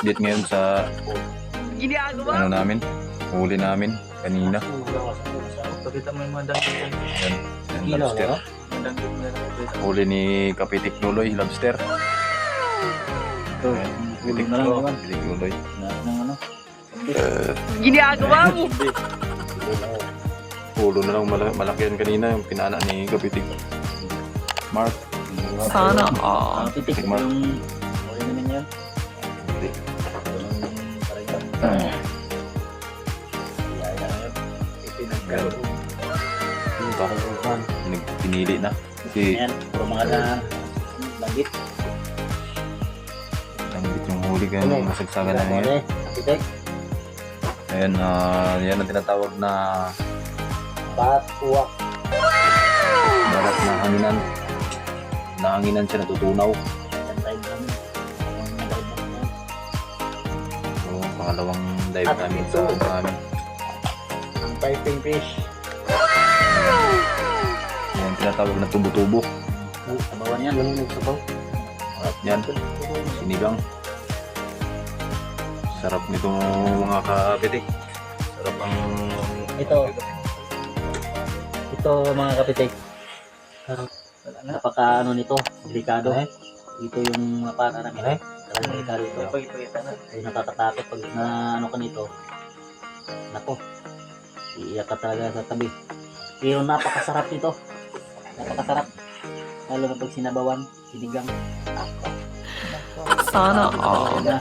update ngayon sa ano namin, huli namin kanina. Pakita mo yung mga dangkit. Yan, lobster. Huli ni Kapitik Luloy, lobster. Ito, Kapitik na lang naman. Kapitik Luloy. Ginagawa mo. Ulo na lang malaki yan kanina, yung pinana ni Kapitik Mark. Sana Pitik Tigma. yung okay naman yan. Hindi. Pinili na. Kasi Ayan, puro mga langit. langgit yung huli kaya masagsagan na ngayon. Pitik, Ayan, yan ang tinatawag na batuwak. barat na hanginan. Nahanginan siya, natutunaw. Yan tayo namin. So, pangalawang dive namin sa namin. Ang piping fish. Yan ang tinatawag na tubo-tubo. Sabawan yan. Sabaw. At yan, sinigang. Sarap nito mga kapitik. Sarap ang... Ito mga kapitik. Napaka ano nito, delikado. Ito yung mapana namin. Talagang delikado ito. Ay natatatakot pag na ano ka nito. Nako. Iiyak ka talaga sa tabi. Pero napakasarap nito. Napakasarap. Lalo na pag sinabawan, sinigang. Sana Na.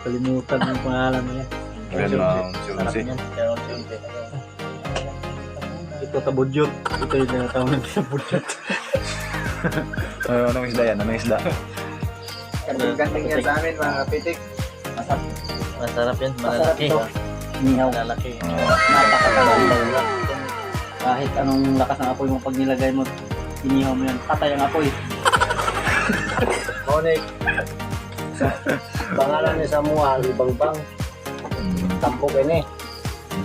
Kalimutan ng pangalan niya. Ayan mga Sarap siunsi. niyan. Ito tabudyot. Ito yung tinatawag ng tabudyot. Anong isda yan? Anong isda? Gandang yan sa amin mga kapitik. Masarap yan. Malalaki. Inihaw. Malalaki. Napakatagal. Kahit anong lakas ng apoy mo pag nilagay mo, inihaw mo yan. Patay ang apoy. Monik. Pangalan ni Samuel, Ibangbang. Tampok ini.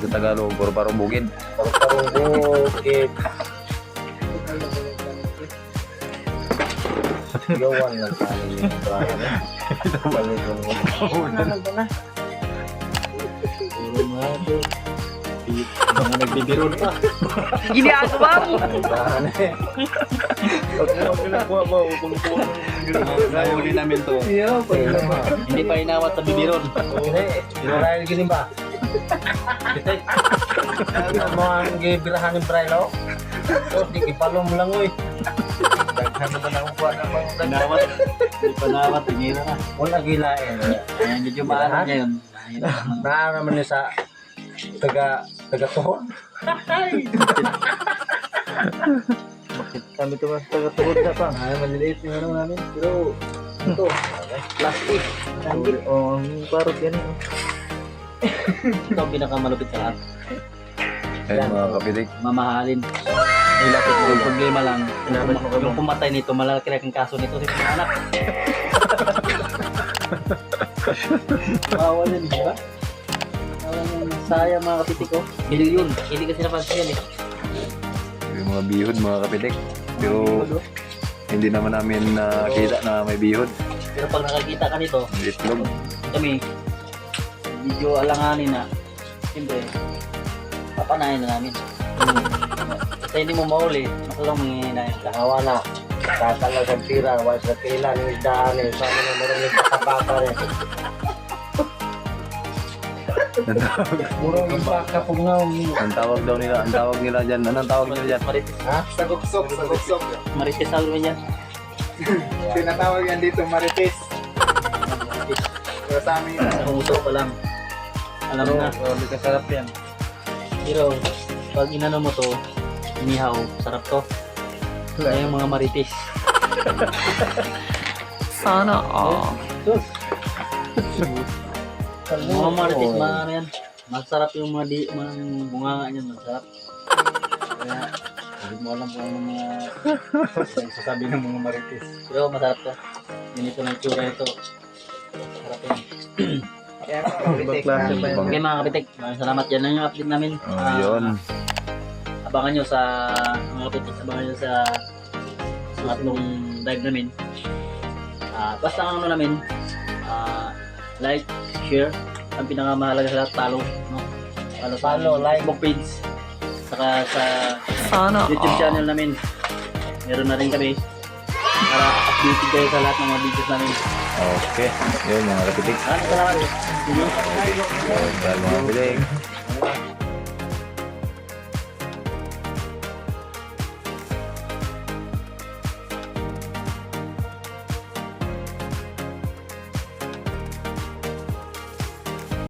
Sa Tagalog, puro parang bugid. Parang bukid. Yawan lang tayo yung Brian. Balik mo. Puro mga ito. Mga nagbibiro pa. Ginagawa mo. Brian eh. Pag mo ginagawa mo, nahuli namin to. Hindi pa inawat sa bibiron. Hindi. Brian gini ba? Pitik. Ano mo ang gibirahan ni Brian o? So, di kipalo mo lang uy. Daghan mo na kuha na mga Inawat. Hindi pa nawat. Tinira na. Wala gilain. Ayan, medyo maalam niya yun. Naaraman niya sa taga-tuhon. Bakit kami ito mas taga-tuhod na pa? Ay, maliliit yung ano namin. Pero, ito, plastic. Tanggit. Oo, ang parot yan. Ito ang pinakamalupit sa lahat. Ayan mga kapitik. Mamahalin. Ilapit mo. Yung problema lang, yung pumatay nito, malaki lang ang kaso nito sa mga anak. Bawal yan, di ba? Sayang mga kapitik ko. Milyon. Hindi kasi napansin yan eh. Yung mga bihod mga kapitik. Pero hindi naman namin nakita na may bihod. Pero pag nakakita ka nito, Itlog. kami, medyo alanganin na. Siyempre, papanayin na namin. Kasi hindi mo mahuli, masalang mangyayanayin ka. Awa na. Tatalag ang tira. Wala sa kailan yung daan. Sa amin na meron yung kakabaka rin. Murong yung baka pungaw. Ang tawag daw nila, ang tawag nila dyan. Anong tawag nila dyan? Marites. Ha? Saguksok. Marites alwin yan. Tinatawag yan dito, Marites. Pero sa amin yun. Nakunguso pa lang. Alam na. Hindi kasarap yan. Pero, pag inano mo to, inihaw, sarap to. Kaya yung mga marites. Sana Mga marites, ano yan. Masarap yung mga bunganga niyan, masarap. Kaya, hindi mo alam kung ano mga sasabi ng mga marites. Pero masarap to. Ganito na itsura ito. Masarap yan. Kaya kapitik. Okay mga kapitik, maraming salamat. Yan lang yung update namin. Yun. Abangan nyo sa mga kapitik, abangan nyo sa tatlong dive namin. Basta ang ano namin, like, share, ang pinakamahalaga sa lahat, follow, no? Follow, like. Facebook page, saka sa Sana YouTube all. channel namin. Meron na rin kami para updated kayo sa lahat ng mga videos namin. Okay. Yun mga kapitik. Salamat. Okay. Yun, dahil mga kapitik.